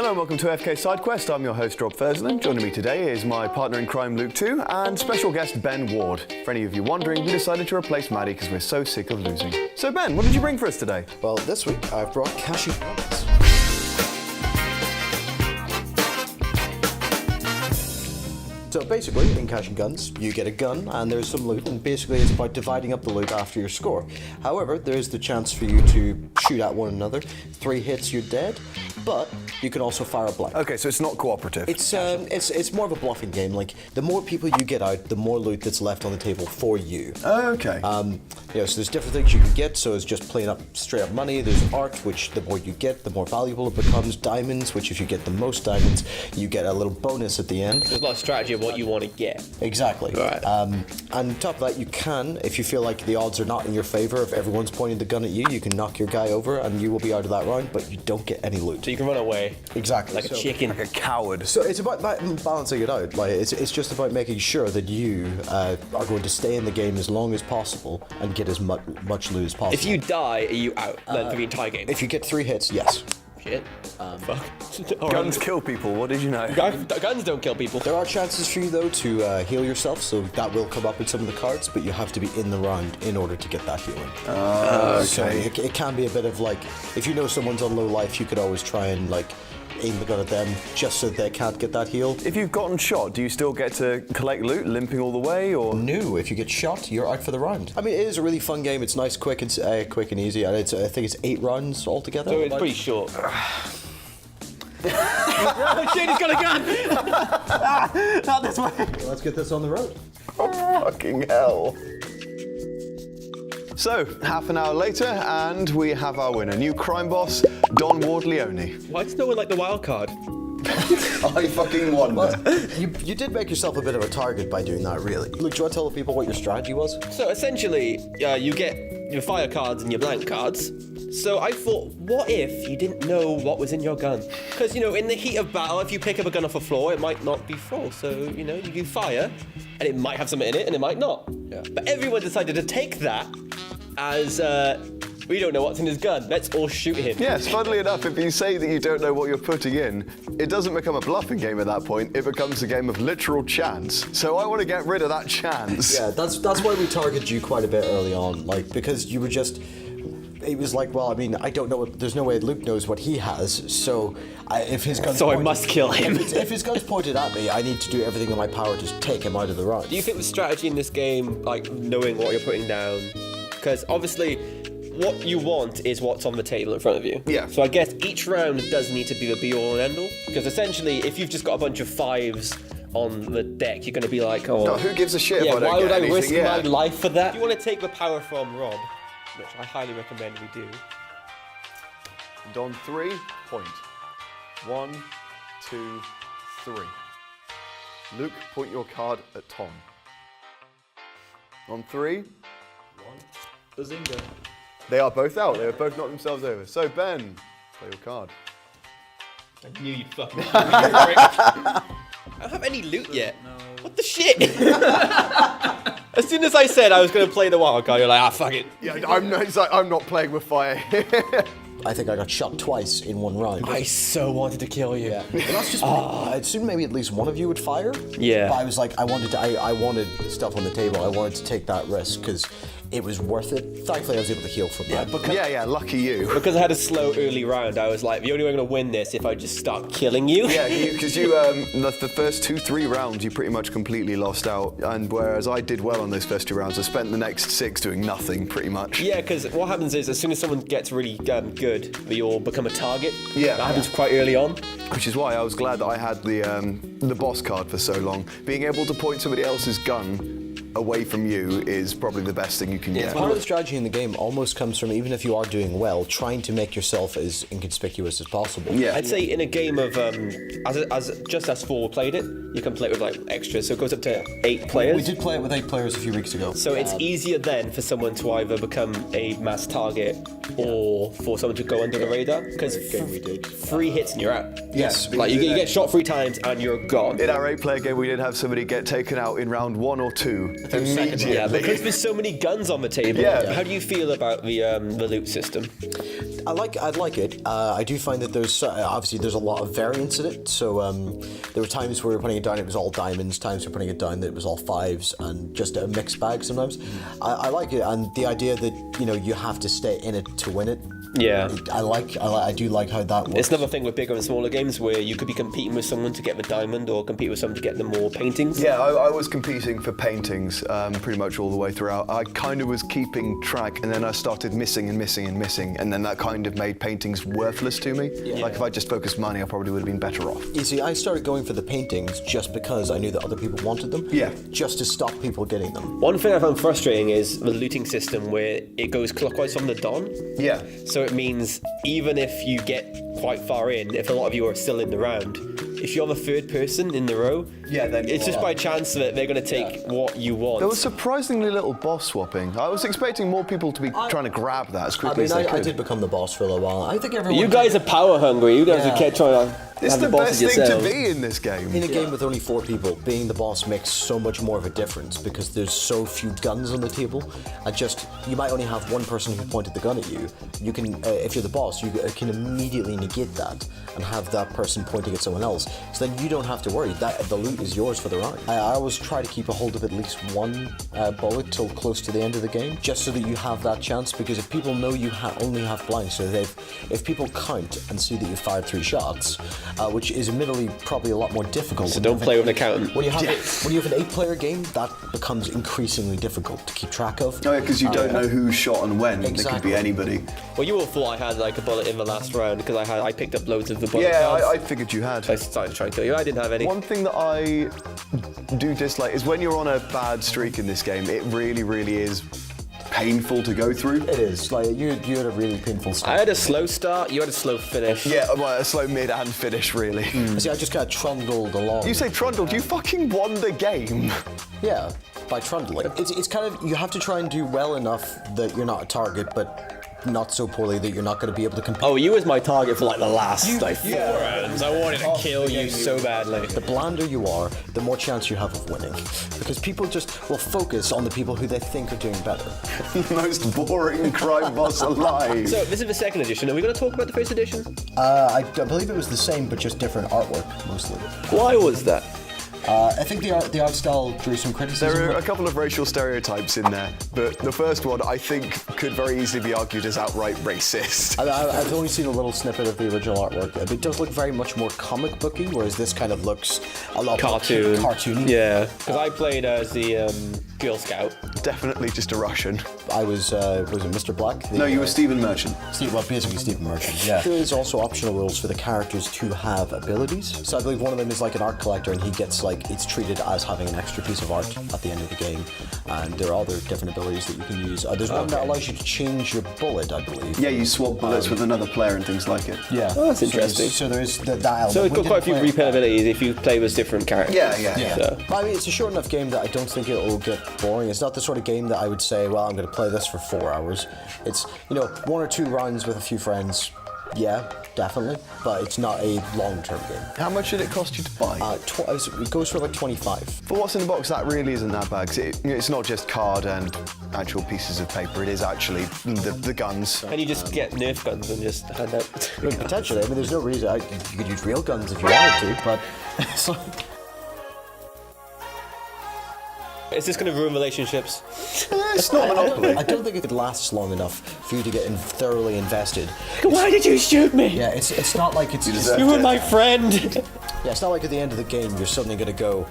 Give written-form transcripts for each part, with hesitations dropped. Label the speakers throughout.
Speaker 1: Hello and welcome to AFK Sidequest. I'm your host Rob Fersland. Joining me today is my partner in crime Luke 2 and special guest Ben Ward. For any of you wondering, we decided to replace Maddie because we're so sick of losing. So Ben, what did you bring for us today?
Speaker 2: Well, this week I've brought cashew nuts. So basically, in Cash and Guns, you get a gun and there's some loot, and basically it's about dividing up the loot after your score. However, there is the chance for you to shoot at one another. 3 hits, you're dead, but you can also fire a blank.
Speaker 1: Okay, so it's not cooperative.
Speaker 2: It's more of a bluffing game. Like, the more people you get out, the more loot that's left on the table for you.
Speaker 1: Okay.
Speaker 2: So there's different things you can get, so it's just playing up straight up money. There's art, which the more you get, the more valuable it becomes. Diamonds, which if you get the most diamonds, you get a little bonus at the end.
Speaker 3: There's a lot of strategy of what you want to get.
Speaker 2: Exactly.
Speaker 3: Right.
Speaker 2: And on top of that, you can, if you feel like the odds are not in your favor, if everyone's pointing the gun at you, you can knock your guy over and you will be out of that round, but you don't get any loot.
Speaker 3: So you can run away.
Speaker 2: Exactly.
Speaker 3: Like a chicken.
Speaker 1: Like a coward.
Speaker 2: So it's about balancing it out. Like it's just about making sure that you are going to stay in the game as long as possible and get as much loot as possible.
Speaker 3: If you die, are you out then for the entire game?
Speaker 2: If you get 3 hits, yes.
Speaker 3: Shit. Fuck.
Speaker 1: Guns kill people, what did you know?
Speaker 3: Guns don't kill people.
Speaker 2: There are chances for you though to heal yourself, so that will come up in some of the cards, but you have to be in the round in order to get that healing.
Speaker 1: Okay.
Speaker 2: So it can be a bit of like, if you know someone's on low life, you could always try and like aim the gun at them just so they can't get that heal.
Speaker 1: If you've gotten shot, do you still get to collect loot, limping all the way, or?
Speaker 2: No, if you get shot, you're out for the round. I mean, it is a really fun game. It's nice, quick and easy, and I think it's 8 rounds altogether.
Speaker 3: So it's pretty short. Oh shit, he's got a gun!
Speaker 1: Not this way.
Speaker 2: Let's get this on the road.
Speaker 1: Oh, fucking hell. So, half an hour later, and we have our winner. New crime boss, Don Ward Leone.
Speaker 3: Why does no one like the wild card?
Speaker 1: I fucking wonder.
Speaker 2: You did make yourself a bit of a target by doing that, really. Luke, do you want to tell the people what your strategy was?
Speaker 3: So essentially, you get your fire cards and your blank cards. So I thought, what if you didn't know what was in your gun? Because, in the heat of battle, if you pick up a gun off a floor, it might not be full. So, you do fire, and it might have something in it, and it might not.
Speaker 2: Yeah.
Speaker 3: But everyone decided to take that as, we don't know what's in his gun. Let's all shoot him.
Speaker 1: Yes, funnily enough, if you say that you don't know what you're putting in, it doesn't become a bluffing game at that point. It becomes a game of literal chance. So I want to get rid of that chance.
Speaker 2: Yeah, that's why we targeted you quite a bit early on, like, because you were just... It was like, well, I mean, I don't know. There's no way Luke knows what he has. So, if his gun's
Speaker 3: I must kill him.
Speaker 2: If his gun's pointed at me, I need to do everything in my power to take him out of the round.
Speaker 3: Do you think the strategy in this game, like knowing what you're putting down, because obviously, what you want is what's on the table in front of you.
Speaker 1: Yeah.
Speaker 3: So I guess each round does need to be the be-all and end-all, because essentially, if you've just got a bunch of 5s on the deck, you're going to be like, oh,
Speaker 1: No, who gives a shit if I don't
Speaker 3: why
Speaker 1: get
Speaker 3: would I
Speaker 1: anything?
Speaker 3: risk
Speaker 1: Yeah.
Speaker 3: my life for that? If you want to take the power from Rob, which I highly recommend we do.
Speaker 1: Don 3, point. 1, 2, 3. Luke, point your card at Tom. On 3. 1.
Speaker 4: Bazinga.
Speaker 1: They are both out. They have both knocked themselves over. So Ben, play your card.
Speaker 3: I knew you'd fucking shoot me, I don't have any loot yet.
Speaker 4: No.
Speaker 3: What the shit? As soon as I said I was going to play the wild card, you're like, fock it.
Speaker 1: Yeah, I'm not playing with fire.
Speaker 2: I think I got shot twice in one round.
Speaker 3: I so wanted to kill you.
Speaker 2: Yeah, and that's just. I assumed maybe at least one of you would fire.
Speaker 3: Yeah.
Speaker 2: But I was like, I wanted stuff on the table. I wanted to take that risk because it was worth it. Thankfully, I was able to heal from that.
Speaker 1: yeah, lucky you.
Speaker 3: Because I had a slow early round, I was like, the only way I'm going to win this if I just start killing you.
Speaker 1: Yeah, because the first 2-3 rounds you pretty much completely lost out, and whereas I did well on those first 2 rounds, I spent the next 6 doing nothing pretty much.
Speaker 3: Yeah, because what happens is as soon as someone gets really good, we all become a target.
Speaker 1: Yeah.
Speaker 3: That happens quite early on.
Speaker 1: Which is why I was glad that I had the boss card for so long. Being able to point somebody else's gun away from you is probably the best thing you can get.
Speaker 2: Part of the strategy in the game almost comes from, even if you are doing well, trying to make yourself as inconspicuous as possible.
Speaker 1: Yeah.
Speaker 3: I'd say in a game of, just as 4 played it, you can play it with like extras, so it goes up to 8 players.
Speaker 2: We did play it with 8 players a few weeks ago.
Speaker 3: So it's easier then for someone to either become a mass target or for someone to go under the radar, because
Speaker 2: game we did.
Speaker 3: 3 hits and you're out.
Speaker 2: Yes.
Speaker 3: Like you get shot 3 times and you're gone.
Speaker 1: In our 8-player game, we did have somebody get taken out in round 1 or 2 immediately.
Speaker 3: Yeah, because there's so many guns on the table.
Speaker 1: Yeah.
Speaker 3: How do you feel about the loot system?
Speaker 2: I like it. I do find that there's obviously there's a lot of variance in it. So there were times where we were putting it down, it was all diamonds. Times we were putting it down, that it was all fives, and just a mixed bag sometimes. I like it, and the idea that you have to stay in it to win it.
Speaker 3: Yeah.
Speaker 2: I do like how that works.
Speaker 3: It's another thing with bigger and smaller games where you could be competing with someone to get the diamond or compete with someone to get the more paintings.
Speaker 1: Yeah, I was competing for paintings pretty much all the way throughout. I kind of was keeping track, and then I started missing, and then that kind of made paintings worthless to me. Like if I just focused money, I probably would have been better off.
Speaker 2: You see, I started going for the paintings just because I knew that other people wanted them.
Speaker 1: Yeah.
Speaker 2: Just to stop people getting them.
Speaker 3: One thing I found frustrating is the looting system where it goes clockwise from the dawn.
Speaker 1: Yeah.
Speaker 3: So it means even if you get quite far in, if a lot of you are still in the round, if you're the third person in the row,
Speaker 1: then
Speaker 3: it's just by chance that they're going to take what you want.
Speaker 1: There was surprisingly little boss swapping. I was expecting more people to be trying to grab that as quickly as they could.
Speaker 2: I did become the boss for a little while. I think everyone.
Speaker 3: You guys are power hungry. You guys are kept trying to
Speaker 1: It's
Speaker 3: have
Speaker 1: the
Speaker 3: the bosses
Speaker 1: best thing to
Speaker 3: yourselves.
Speaker 1: be in this game.
Speaker 2: In a game with only 4 people, being the boss makes so much more of a difference because there's so few guns on the table. You might only have one person who pointed the gun at you. You can, if you're the boss, you can immediately negate that and have that person pointing at someone else. So then you don't have to worry. The loot is yours for the round. I always try to keep a hold of at least one bullet till close to the end of the game, just so that you have that chance. Because if people know you only have blanks, so if people count and see that you fired 3 shots, which is admittedly probably a lot more difficult.
Speaker 3: So don't play with an accountant.
Speaker 2: When you have an 8-player game, that becomes increasingly difficult to keep track of.
Speaker 1: Oh yeah, because you don't know who shot and when. It could
Speaker 2: Exactly.
Speaker 1: be anybody.
Speaker 3: Well, you all thought I had like a bullet in the last round because I picked up loads of the bullet
Speaker 1: Yeah,
Speaker 3: cards.
Speaker 1: I figured you had.
Speaker 3: I started trying to kill you. I didn't have any.
Speaker 1: One thing that I do dislike is when you're on a bad streak in this game, it really, really is painful to go through.
Speaker 2: It is. Like, you had a really painful
Speaker 3: I
Speaker 2: start.
Speaker 3: had a slow start, you had a slow finish.
Speaker 1: Yeah, well, a slow mid and finish, really.
Speaker 2: See, I just kind of trundled along.
Speaker 1: You say trundled, you fucking won the game.
Speaker 2: Yeah, by trundling. It's kind of, you have to try and do well enough that you're not a target, but not so poorly that you're not going to be able to compete.
Speaker 3: Oh, you was my target for like the last 4 rounds. I wanted to kill you so badly.
Speaker 2: The blander you are, the more chance you have of winning. Because people just will focus on the people who they think are doing better.
Speaker 1: Most boring crime boss alive.
Speaker 3: So this is the second edition. Are we going to talk about the first edition?
Speaker 2: I believe it was the same, but just different artwork, mostly.
Speaker 3: Why was that?
Speaker 2: I think the art style drew some criticism.
Speaker 1: There are a couple of racial stereotypes in there, but the first one I think could very easily be argued as outright racist.
Speaker 2: I've only seen a little snippet of the original artwork. It does look very much more comic booky, whereas this kind of looks a lot
Speaker 3: Cartoon.
Speaker 2: more cartoony.
Speaker 3: Yeah, because I played as the Girl Scout.
Speaker 1: Definitely just a Russian.
Speaker 2: I was it Mr. Black?
Speaker 1: No, you were Stephen Merchant.
Speaker 2: Basically Stephen Merchant, yeah. There is also optional rules for the characters to have abilities. So I believe one of them is like an art collector, and he gets it's treated as having an extra piece of art at the end of the game. And there are other different abilities that you can use. There's one that allows you to change your bullet, I believe.
Speaker 1: Yeah, you swap bullets with another player and things like it.
Speaker 2: Yeah.
Speaker 3: Oh, that's interesting.
Speaker 2: So there's that element.
Speaker 3: So it's
Speaker 2: We
Speaker 3: got quite a few
Speaker 2: didn't play it.
Speaker 3: replayabilities if you play with different characters.
Speaker 2: Yeah.
Speaker 3: So.
Speaker 2: I mean, it's a short enough game that I don't think it'll get boring. It's not the sort of game that I would say, well, I'm going to play this for 4 hours. It's, 1 or 2 rounds with a few friends. Yeah, definitely. But it's not a long-term game.
Speaker 1: How much did it cost you to buy?
Speaker 2: It goes for like 25.
Speaker 1: For what's in the box, that really isn't that bad. 'Cause it's not just card and actual pieces of paper. It is actually the guns.
Speaker 3: And you just get Nerf guns and just hand out.
Speaker 2: Potentially. I mean, there's no reason. You could use real guns if you wanted to, but it's like...
Speaker 3: Is this going to ruin relationships?
Speaker 1: It's not Monopoly.
Speaker 2: I don't think it lasts long enough for you to get thoroughly invested.
Speaker 3: Why did you shoot me?
Speaker 2: Yeah, it's not like it's...
Speaker 3: You were my friend.
Speaker 2: Yeah, it's not like at the end of the game you're suddenly going to go,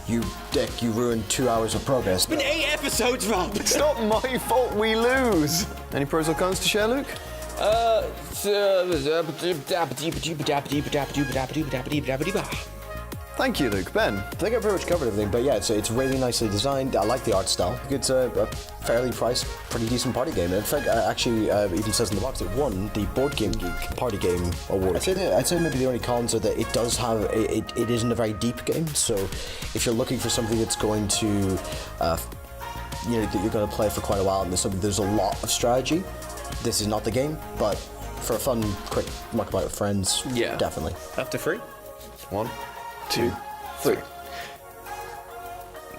Speaker 2: you dick, you ruined 2 hours of progress.
Speaker 3: Been 8 episodes, Rob.
Speaker 1: It's not my fault we lose. Any pros or cons to share, Luke? Thank you, Luke. Ben?
Speaker 2: I think I've pretty much covered everything, but yeah, it's really nicely designed. I like the art style. It's a fairly priced, pretty decent party game. In fact, actually, it even says in the box it won the Board Game Geek Party Game Award. I'd say maybe the only cons are that it does have, it isn't a very deep game, so if you're looking for something that's going to, that you're going to play for quite a while and there's a lot of strategy, this is not the game, but for a fun, quick muck about with friends,
Speaker 3: Yeah.
Speaker 2: definitely.
Speaker 3: After 3?
Speaker 1: 1, 2, 3.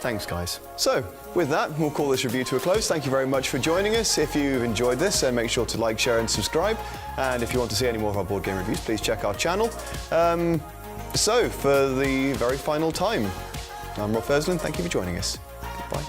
Speaker 1: Thanks, guys. So, with that, we'll call this review to a close. Thank you very much for joining us. If you've enjoyed this, then make sure to like, share, and subscribe. And if you want to see any more of our board game reviews, please check our channel. So, for the very final time, I'm Rob Fersland. Thank you for joining us. Goodbye.